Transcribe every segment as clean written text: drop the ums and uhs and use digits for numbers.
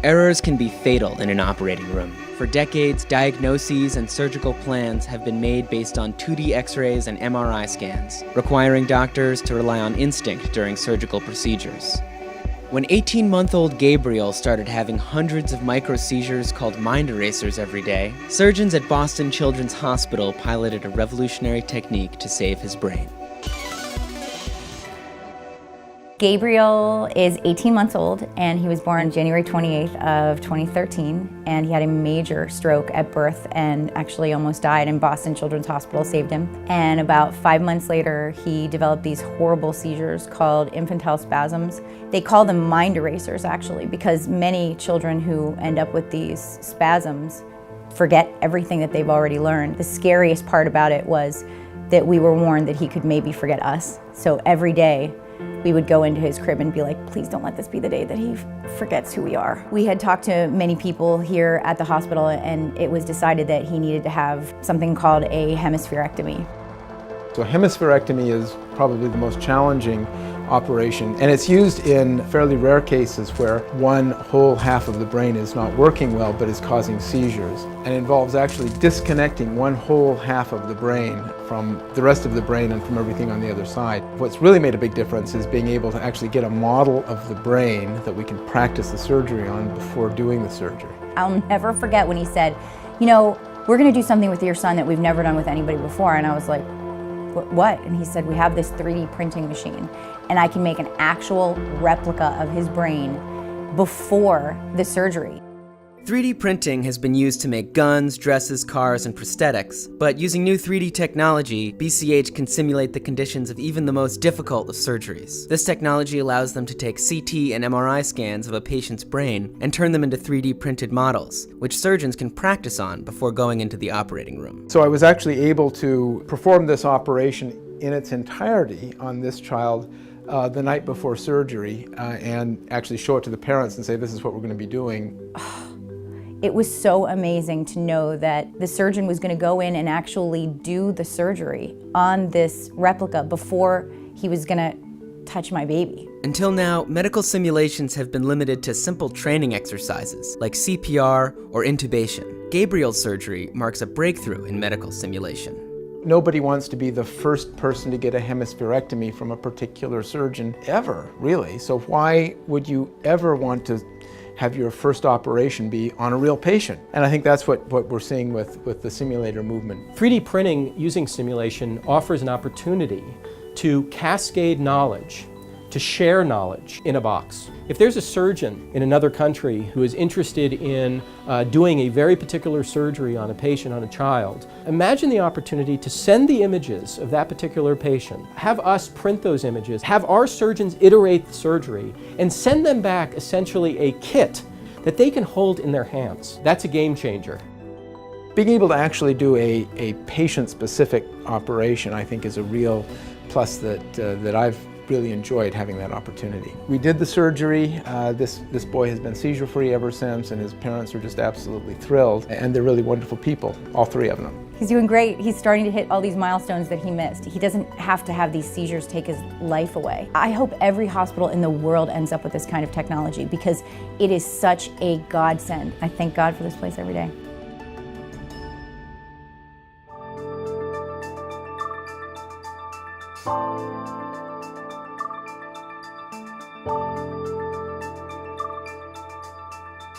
Errors can be fatal in an operating room. For decades, diagnoses and surgical plans have been made based on 2D X-rays and MRI scans, requiring doctors to rely on instinct during surgical procedures. When 18-month-old Gabriel started having hundreds of micro-seizures called mind erasers every day, surgeons at Boston Children's Hospital piloted a revolutionary technique to save his brain. Gabriel is 18 months old, and he was born January 28th of 2013, and he had a major stroke at birth and actually almost died, and Boston Children's Hospital saved him. And about 5 months later, he developed these horrible seizures called infantile spasms. They call them mind erasers, actually, because many children who end up with these spasms forget everything that they've already learned. The scariest part about it was that we were warned that he could maybe forget us. So every day, we would go into his crib and be like, please don't let this be the day that he forgets who we are. We had talked to many people here at the hospital, and it was decided that he needed to have something called a hemispherectomy. So a hemispherectomy is probably the most challenging operation, and it's used in fairly rare cases where one whole half of the brain is not working well but is causing seizures, and involves actually disconnecting one whole half of the brain from the rest of the brain and from everything on the other side. What's really made a big difference is being able to actually get a model of the brain that we can practice the surgery on before doing the surgery. I'll never forget when he said, you know, we're going to do something with your son that we've never done with anybody before. And I was like, what? And he said, we have this 3D printing machine, and I can make an actual replica of his brain before the surgery. 3D printing has been used to make guns, dresses, cars, and prosthetics, but using new 3D technology, BCH can simulate the conditions of even the most difficult of surgeries. This technology allows them to take CT and MRI scans of a patient's brain and turn them into 3D printed models, which surgeons can practice on before going into the operating room. So I was actually able to perform this operation in its entirety on this child the night before surgery and actually show it to the parents and say, this is what we're going to be doing. It was so amazing to know that the surgeon was going to go in and actually do the surgery on this replica before he was going to touch my baby. Until now, medical simulations have been limited to simple training exercises like CPR or intubation. Gabriel's surgery marks a breakthrough in medical simulation. Nobody wants to be the first person to get a hemispherectomy from a particular surgeon ever, really. So why would you ever want to have your first operation be on a real patient? And I think that's what we're seeing with the simulator movement. 3D printing using simulation offers an opportunity to cascade knowledge, to share knowledge in a box. If there's a surgeon in another country who is interested in doing a very particular surgery on a patient, on a child, imagine the opportunity to send the images of that particular patient, have us print those images, have our surgeons iterate the surgery, and send them back essentially a kit that they can hold in their hands. That's a game changer. Being able to actually do a patient-specific operation, I think, is a real plus that I've really enjoyed having that opportunity. We did the surgery. This boy has been seizure-free ever since, and his parents are just absolutely thrilled, and they're really wonderful people, all three of them. He's doing great. He's starting to hit all these milestones that he missed. He doesn't have to have these seizures take his life away. I hope every hospital in the world ends up with this kind of technology because it is such a godsend. I thank God for this place every day.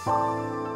Thank you.